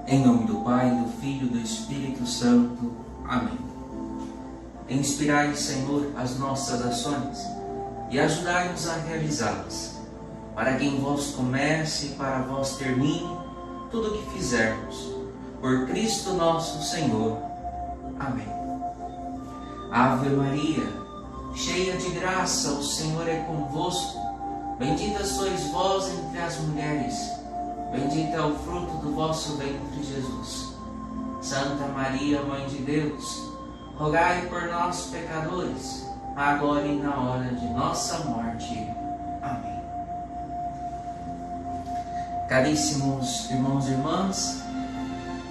Em nome do Pai, do Filho e do Espírito Santo. Amém. Inspirai, Senhor, as nossas ações e ajudai-nos a realizá-las, para que em vós comece e para vós termine tudo o que fizermos. Por Cristo nosso Senhor. Amém. Ave Maria, cheia de graça, o Senhor é convosco. Bendita sois vós entre as mulheres. Bendito é o fruto do vosso ventre, Jesus. Santa Maria, Mãe de Deus, rogai por nós, pecadores, agora e na hora de nossa morte. Amém. Caríssimos irmãos e irmãs,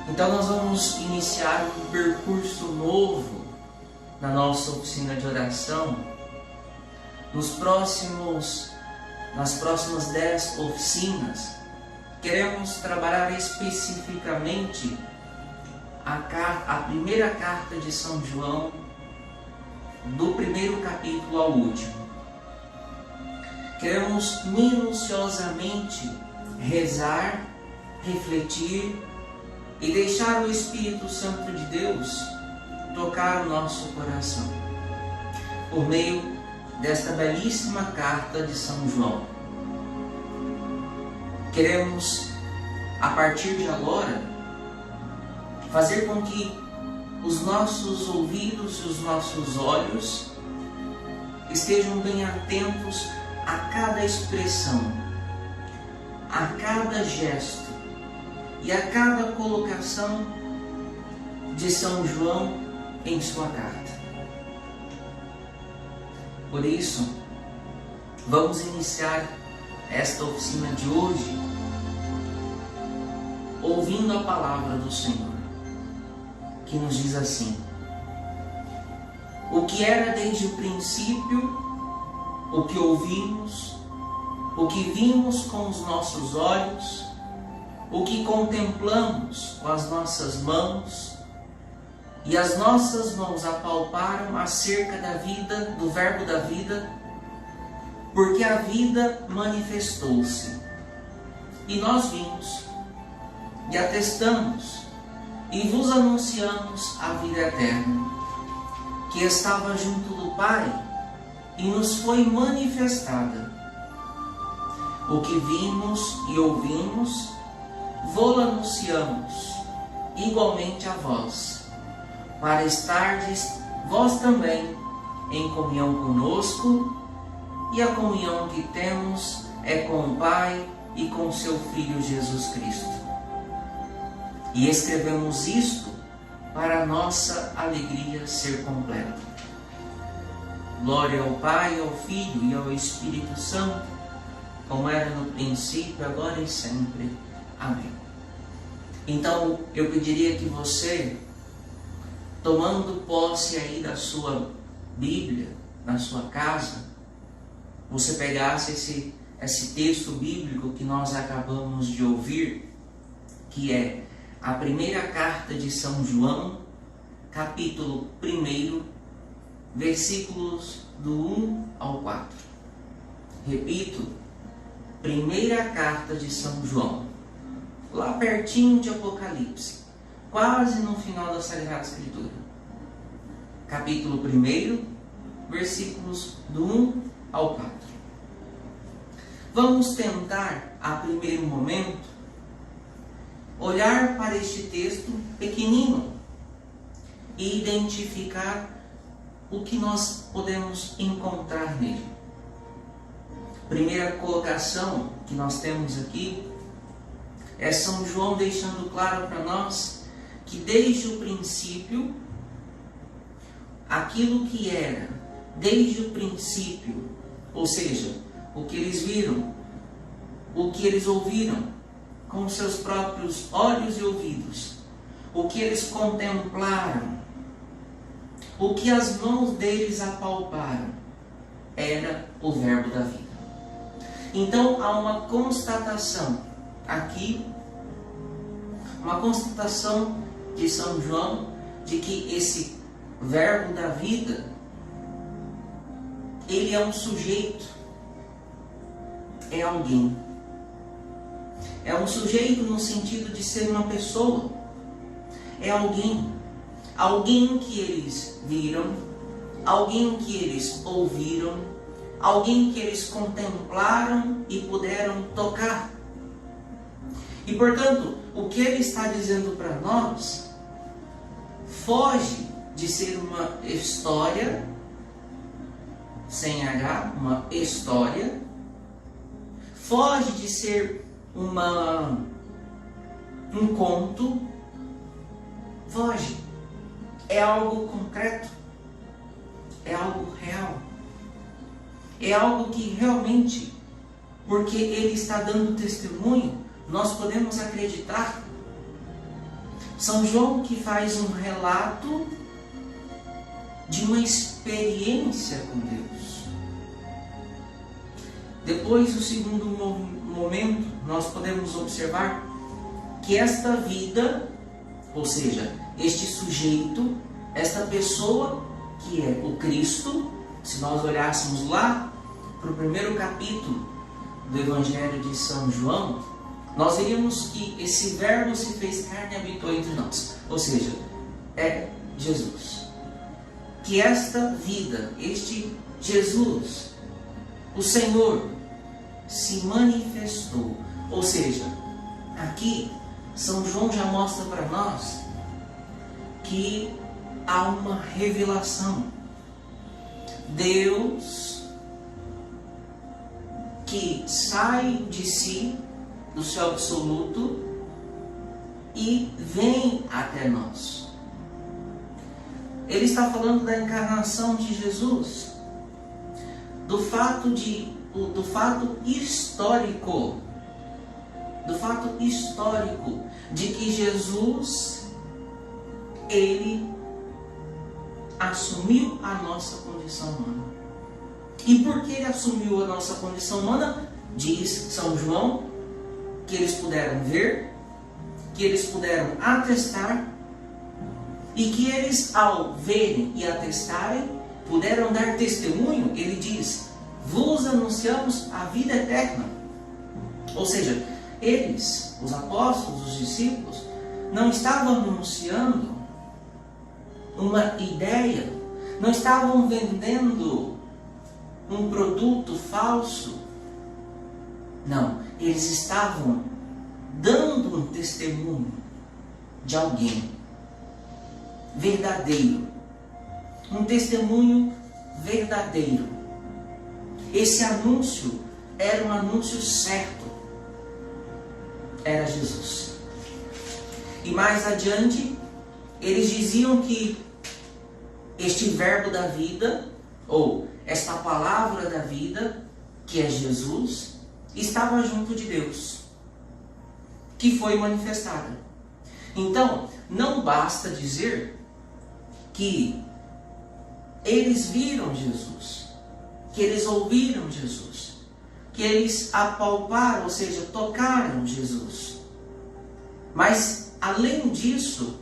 então nós vamos iniciar um percurso novo na nossa oficina de oração. Nas próximas 10 oficinas, queremos trabalhar especificamente a primeira carta de São João, do primeiro capítulo ao último. Queremos minuciosamente rezar, refletir e deixar o Espírito Santo de Deus tocar o nosso coração, por meio desta belíssima carta de São João. Queremos, a partir de agora, fazer com que os nossos ouvidos e os nossos olhos estejam bem atentos a cada expressão, a cada gesto e a cada colocação de São João em sua carta. Por isso, vamos iniciar esta oficina de hoje ouvindo a palavra do Senhor, que nos diz assim: o que era desde o princípio, o que ouvimos, o que vimos com os nossos olhos, o que contemplamos com as nossas mãos, e as nossas mãos apalparam acerca da vida, do Verbo da vida, porque a vida manifestou-se, e nós vimos, e atestamos, e vos anunciamos a vida eterna, que estava junto do Pai, e nos foi manifestada. O que vimos e ouvimos, vô-lo anunciamos, igualmente a vós, para estardes vós também em comunhão conosco, e a comunhão que temos é com o Pai e com seu Filho Jesus Cristo. E escrevemos isto para a nossa alegria ser completa. Glória ao Pai, ao Filho e ao Espírito Santo, como era no princípio, agora e sempre. Amém. Então, eu pediria que você, tomando posse aí da sua Bíblia, na sua casa, você pegasse esse texto bíblico que nós acabamos de ouvir, que é a primeira carta de São João, capítulo 1, versículos do 1 ao 4. Repito, primeira carta de São João, lá pertinho de Apocalipse, quase no final da Sagrada Escritura. Capítulo 1, versículos do 1 ao 4. Vamos tentar, a primeiro momento, olhar para este texto pequenino e identificar o que nós podemos encontrar nele. Primeira colocação que nós temos aqui é São João deixando claro para nós que desde o princípio, aquilo que era desde o princípio, ou seja, o que eles viram, o que eles ouviram com seus próprios olhos e ouvidos, o que eles contemplaram, o que as mãos deles apalparam, era o Verbo da vida. Então há uma constatação aqui, uma constatação de São João, de que esse Verbo da vida, ele é um sujeito, é alguém. É um sujeito no sentido de ser uma pessoa. É alguém. Alguém que eles viram, alguém que eles ouviram, alguém que eles contemplaram e puderam tocar. E portanto, o que ele está dizendo para nós foge de ser uma história, sem H, uma história, foge de ser um conto, foge. É algo concreto, é algo real, é algo que realmente, porque ele está dando testemunho, nós podemos acreditar. São João que faz um relato de uma experiência com Deus. Depois, o segundo momento, nós podemos observar que esta vida, ou seja, este sujeito, esta pessoa que é o Cristo, se nós olhássemos lá para o primeiro capítulo do Evangelho de São João, nós veríamos que esse verbo se fez carne e habitou entre nós. Ou seja, é Jesus. Que esta vida, este Jesus, o Senhor, se manifestou. Ou seja, aqui São João já mostra para nós que há uma revelação. Deus que sai de si, do seu absoluto, e vem até nós. Ele está falando da encarnação de Jesus, do fato histórico de que Jesus, ele assumiu a nossa condição humana. E por que ele assumiu a nossa condição humana? Diz São João que eles puderam ver, que eles puderam atestar, e que eles, ao verem e atestarem, puderam dar testemunho. Ele diz: vos anunciamos a vida eterna. Ou seja, eles, os apóstolos, os discípulos, não estavam anunciando uma ideia, não estavam vendendo um produto falso. Não, eles estavam dando um testemunho de alguém verdadeiro, um testemunho verdadeiro. Esse anúncio era um anúncio certo, era Jesus. E mais adiante, eles diziam que este verbo da vida, ou esta palavra da vida, que é Jesus, estava junto de Deus, que foi manifestada. Então, não basta dizer que eles viram Jesus, que eles ouviram Jesus, que eles apalparam, ou seja, tocaram Jesus. Mas, além disso,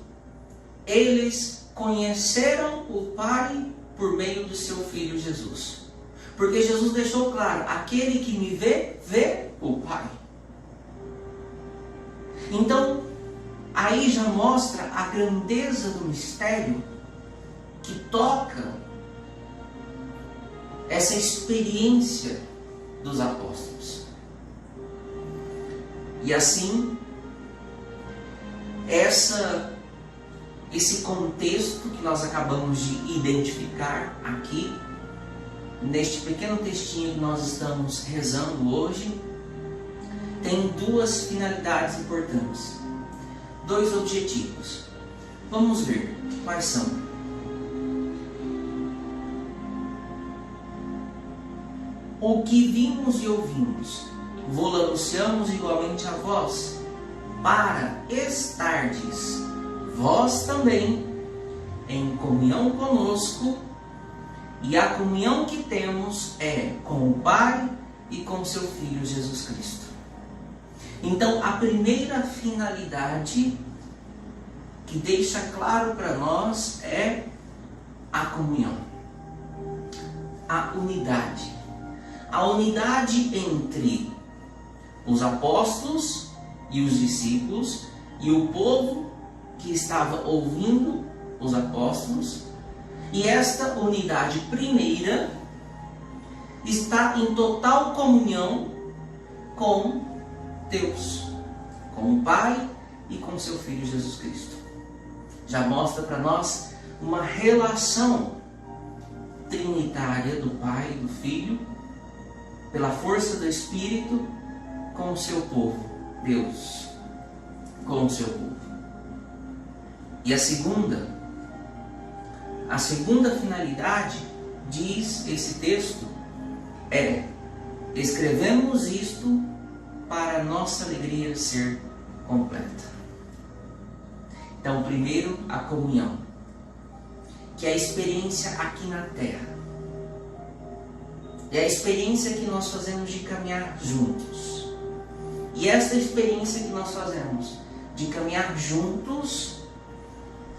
eles conheceram o Pai por meio do seu Filho Jesus. Porque Jesus deixou claro: aquele que me vê, vê o Pai. Então, aí já mostra a grandeza do mistério que toca essa experiência dos apóstolos. E assim, esse contexto que nós acabamos de identificar aqui, neste pequeno textinho que nós estamos rezando hoje, tem duas finalidades importantes, dois objetivos. Vamos ver quais são. O que vimos e ouvimos, vô-lo anunciamos igualmente a vós, para estardes vós também em comunhão conosco, e a comunhão que temos é com o Pai e com seu Filho Jesus Cristo. Então, a primeira finalidade que deixa claro para nós é a comunhão, a unidade. A unidade entre os apóstolos e os discípulos e o povo que estava ouvindo os apóstolos, e esta unidade primeira está em total comunhão com Deus, com o Pai e com seu Filho Jesus Cristo. Já mostra para nós uma relação trinitária do Pai e do Filho, pela força do Espírito, com o seu povo, Deus, com o seu povo. E a segunda finalidade, diz esse texto, é: escrevemos isto para a nossa alegria ser completa. Então, primeiro, a comunhão, que é a experiência aqui na terra. É a experiência que nós fazemos de caminhar juntos. E essa experiência que nós fazemos de caminhar juntos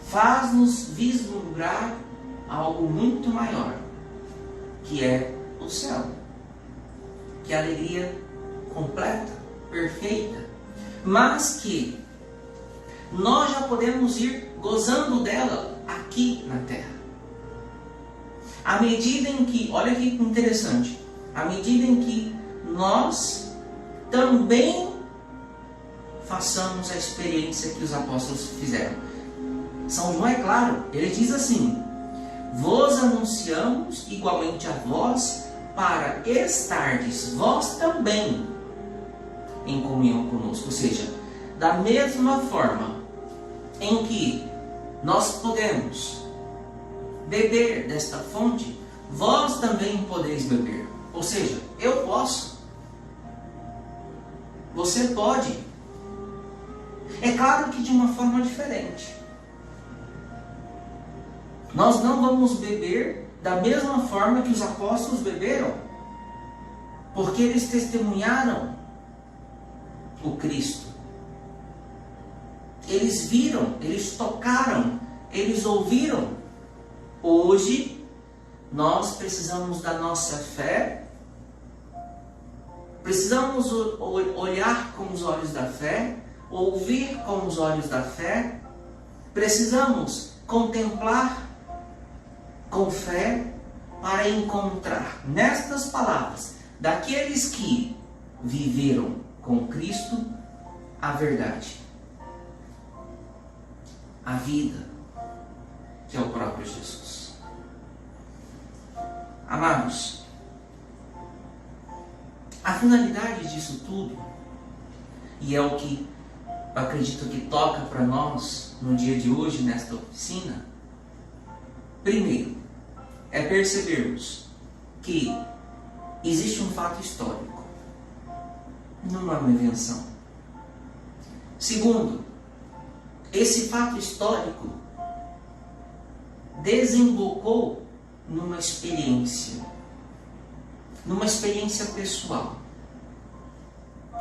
faz-nos vislumbrar algo muito maior, que é o céu, que é a alegria completa, perfeita, mas que nós já podemos ir gozando dela aqui na terra. À medida em que, olha que interessante, à medida em que nós também façamos a experiência que os apóstolos fizeram. São João é claro, ele diz assim: vos anunciamos igualmente a vós, para estardes vós também em comunhão conosco. Ou seja, da mesma forma em que nós podemos beber desta fonte, vós também podeis beber. Ou seja, eu posso, você pode. É claro que de uma forma diferente. Nós não vamos beber da mesma forma que os apóstolos beberam, porque eles testemunharam o Cristo. Eles viram, eles tocaram, eles ouviram. Hoje, nós precisamos da nossa fé, precisamos olhar com os olhos da fé, ouvir com os olhos da fé, precisamos contemplar com fé para encontrar nestas palavras daqueles que viveram com Cristo a verdade, a vida, que é o próprio Jesus. Amados, a finalidade disso tudo, e é o que eu acredito que toca para nós no dia de hoje, nesta oficina, primeiro, é percebermos que existe um fato histórico, não é uma invenção. Segundo, esse fato histórico desembocou numa experiência pessoal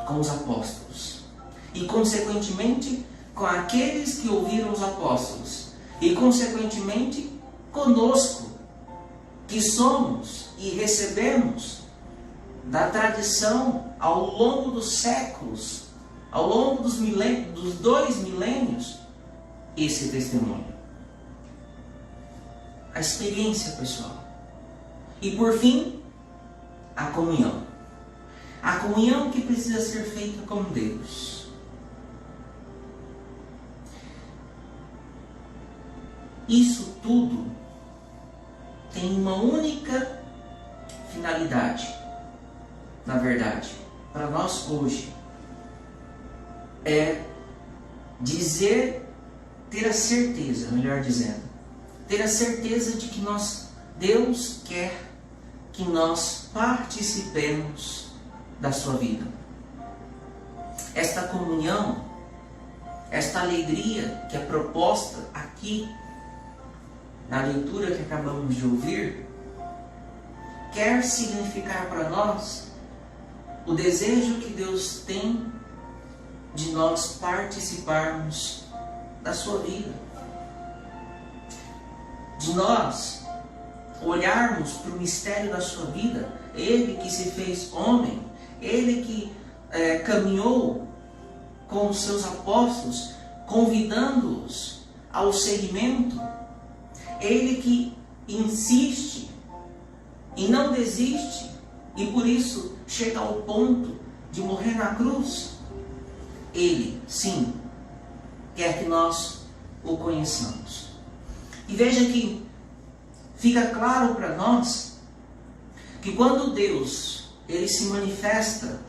com os apóstolos e, consequentemente, com aqueles que ouviram os apóstolos e, consequentemente, conosco, que somos e recebemos da tradição ao longo dos séculos, ao longo dos 2 milênios, esse testemunho. A experiência pessoal. E por fim, a comunhão. A comunhão que precisa ser feita com Deus. Isso tudo tem uma única finalidade, na verdade, para nós hoje, é ter a certeza, melhor dizendo, ter a certeza de que Deus quer que nós participemos da sua vida. Esta comunhão, esta alegria que é proposta aqui, na leitura que acabamos de ouvir, quer significar para nós o desejo que Deus tem de nós participarmos da sua vida, de nós olharmos para o mistério da sua vida, Ele que se fez homem, Ele que caminhou com os seus apóstolos, convidando-os ao seguimento. Ele que insiste e não desiste, e por isso chega ao ponto de morrer na cruz. Ele, sim, quer que nós o conheçamos. E veja que fica claro para nós que quando Deus ele se manifesta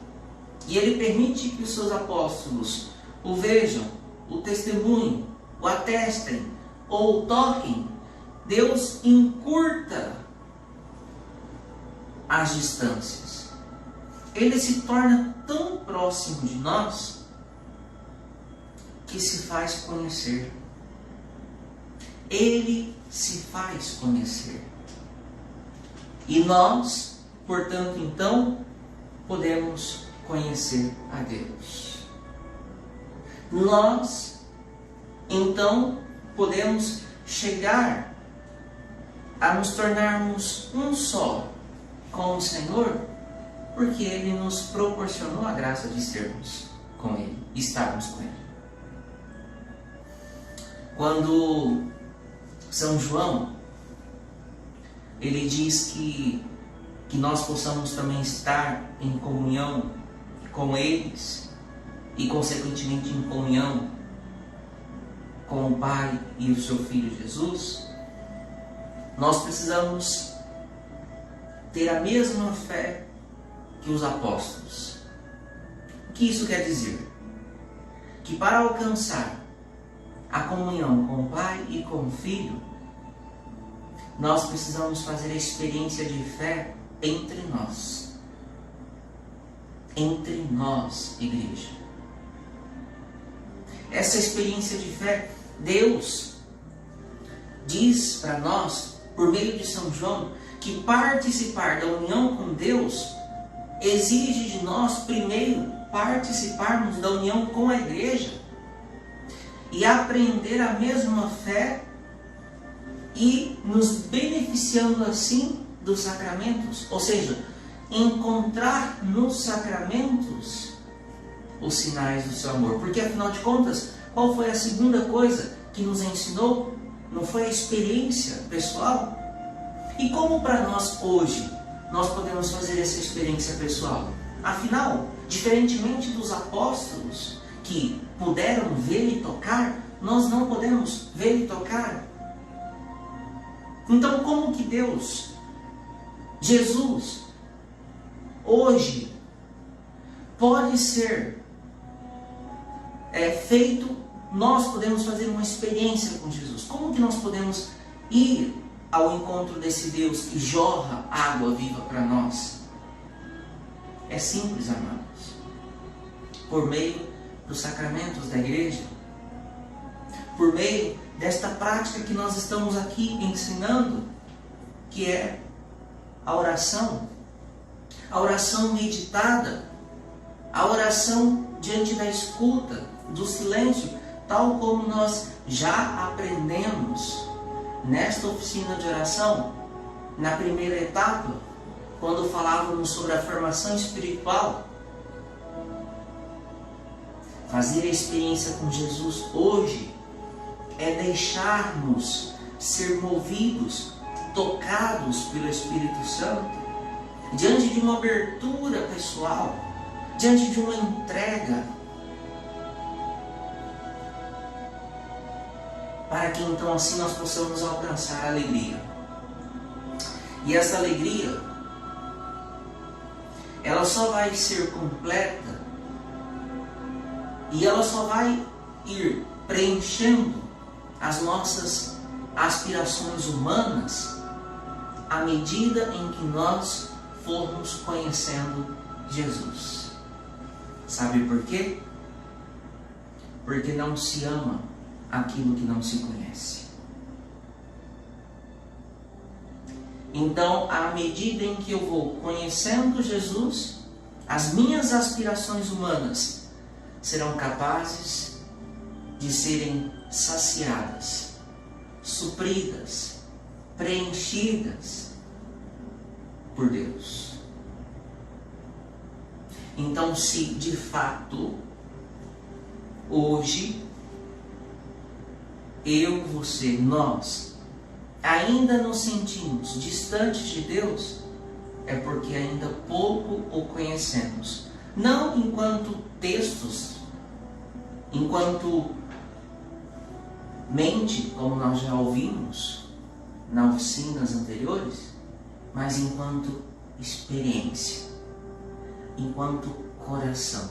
e ele permite que os seus apóstolos o vejam, o testemunhem, o atestem ou o toquem, Deus encurta as distâncias. Ele se torna tão próximo de nós que se faz conhecer. Ele se faz conhecer. E nós, portanto, então, podemos conhecer a Deus. Nós, então, podemos chegar a nos tornarmos um só com o Senhor, porque Ele nos proporcionou a graça de sermos com Ele, estarmos com Ele. Quando São João, ele diz que nós possamos também estar em comunhão com eles e consequentemente em comunhão com o Pai e o seu Filho Jesus, nós precisamos ter a mesma fé que os apóstolos. O que isso quer dizer? Que para alcançar a comunhão com o Pai e com o Filho, nós precisamos fazer a experiência de fé entre nós. Entre nós, igreja. Essa experiência de fé, Deus diz para nós, por meio de São João, que participar da união com Deus exige de nós, primeiro, participarmos da união com a igreja e aprender a mesma fé e nos beneficiando assim dos sacramentos, ou seja, encontrar nos sacramentos os sinais do seu amor. Porque afinal de contas, qual foi a segunda coisa que nos ensinou? Não foi a experiência pessoal? E como para nós hoje nós podemos fazer essa experiência pessoal? Afinal, diferentemente dos apóstolos que puderam ver e tocar, nós não podemos ver e tocar. Então, como que Deus, Jesus, hoje pode ser feito, nós podemos fazer uma experiência com Jesus? Como que nós podemos ir ao encontro desse Deus que jorra água viva para nós? É simples, amados. Por meio dos sacramentos da igreja, por meio desta prática que nós estamos aqui ensinando, que é a oração meditada, a oração diante da escuta, do silêncio, tal como nós já aprendemos nesta oficina de oração, na primeira etapa, quando falávamos sobre a formação espiritual. Fazer a experiência com Jesus hoje é deixarmos ser movidos, tocados pelo Espírito Santo, diante de uma abertura pessoal, diante de uma entrega, para que então assim nós possamos alcançar a alegria. E essa alegria, ela só vai ser completa e ela só vai ir preenchendo as nossas aspirações humanas à medida em que nós formos conhecendo Jesus. Sabe por quê? Porque não se ama aquilo que não se conhece. Então, à medida em que eu vou conhecendo Jesus, as minhas aspirações humanas serão capazes de serem saciadas, supridas, preenchidas por Deus. Então, se de fato hoje, eu, você, nós, ainda nos sentimos distantes de Deus, é porque ainda pouco o conhecemos. Não enquanto textos, enquanto mente, como nós já ouvimos nas oficinas anteriores, mas enquanto experiência, enquanto coração,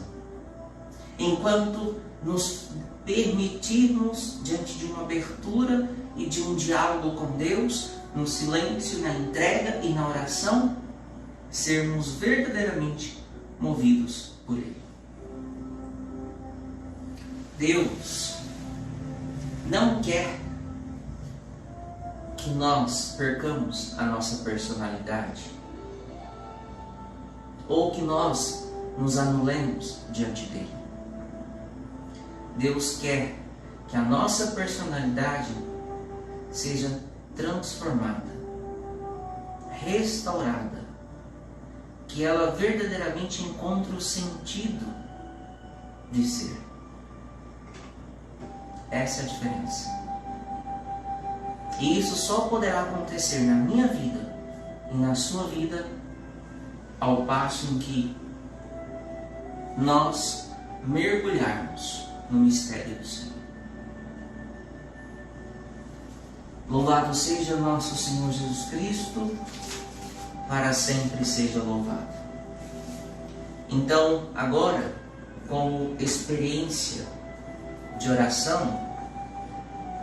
enquanto nos permitirmos, diante de uma abertura e de um diálogo com Deus, no silêncio, na entrega e na oração, sermos verdadeiramente movidos por Ele. Deus não quer que nós percamos a nossa personalidade ou que nós nos anulemos diante dele. Deus quer que a nossa personalidade seja transformada, restaurada, que ela verdadeiramente encontre o sentido de ser. Essa é a diferença. E isso só poderá acontecer na minha vida e na sua vida ao passo em que nós mergulharmos no mistério do Senhor. Louvado seja nosso Senhor Jesus Cristo, para sempre seja louvado. Então, agora, como experiência de oração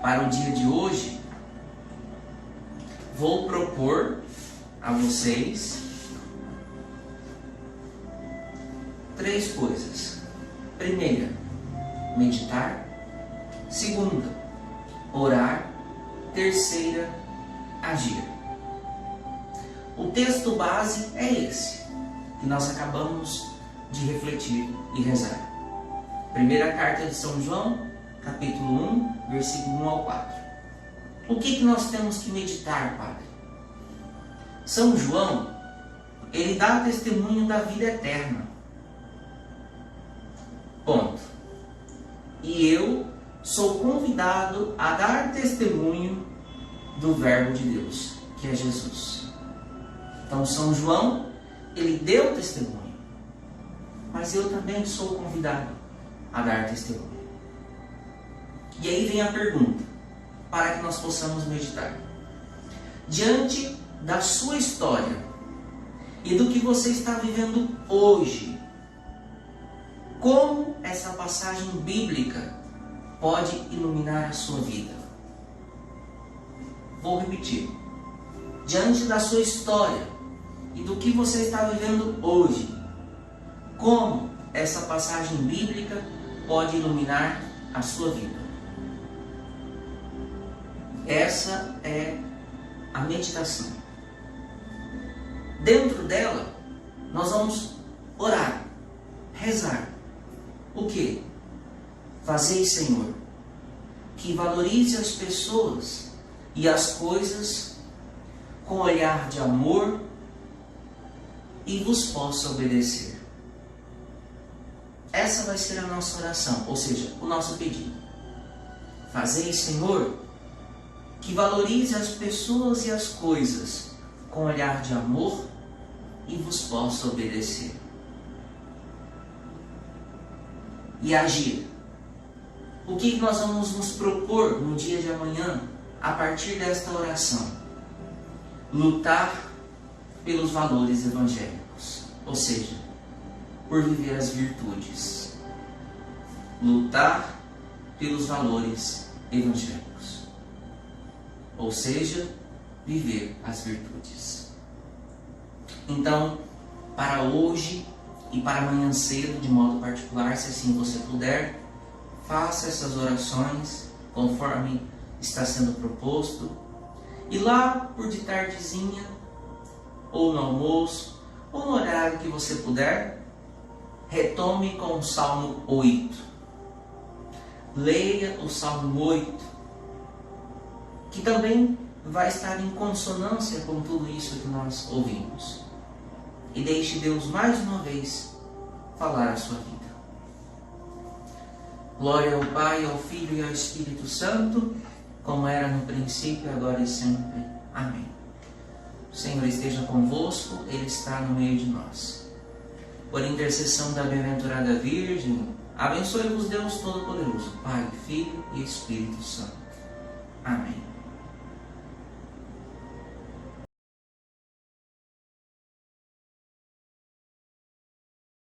para o dia de hoje, vou propor a vocês 3 coisas. Primeira, meditar. Segunda, orar. Terceira, agir. O texto base é esse, que nós acabamos de refletir e rezar. Primeira carta de São João, capítulo 1, versículo 1 ao 4. O que nós temos que meditar, Padre? São João, ele dá testemunho da vida eterna. Ponto. E eu sou convidado a dar testemunho do Verbo de Deus, que é Jesus. Então São João, ele deu testemunho, mas eu também sou convidado a dar testemunho. E aí vem a pergunta, para que nós possamos meditar. Diante da sua história e do que você está vivendo hoje, como essa passagem bíblica pode iluminar a sua vida? Vou repetir. Diante da sua história e do que você está vivendo hoje, como essa passagem bíblica pode iluminar a sua vida? Essa é a meditação. Dentro dela, nós vamos orar, rezar. O quê? Fazei, Senhor, que valorize as pessoas e as coisas com olhar de amor e vos possa obedecer. Essa vai ser a nossa oração, ou seja, o nosso pedido. Fazei, Senhor, que valorize as pessoas e as coisas com olhar de amor e vos possa obedecer. E agir. O que nós vamos nos propor no dia de amanhã, a partir desta oração? Lutar pelos valores evangélicos, ou seja, por viver as virtudes. Lutar pelos valores evangélicos, ou seja, viver as virtudes. Então, para hoje e para amanhã cedo, de modo particular, se assim você puder, faça essas orações conforme está sendo proposto. E lá por de tardezinha, ou no almoço, ou no horário que você puder, retome com o Salmo 8. Leia o Salmo 8, que também vai estar em consonância com tudo isso que nós ouvimos. E deixe Deus mais uma vez falar a sua vida. Glória ao Pai, ao Filho e ao Espírito Santo, como era no princípio, agora e sempre. Amém. O Senhor esteja convosco, Ele está no meio de nós. Por intercessão da bem-aventurada Virgem, abençoe-vos Deus Todo-Poderoso, Pai, Filho e Espírito Santo. Amém.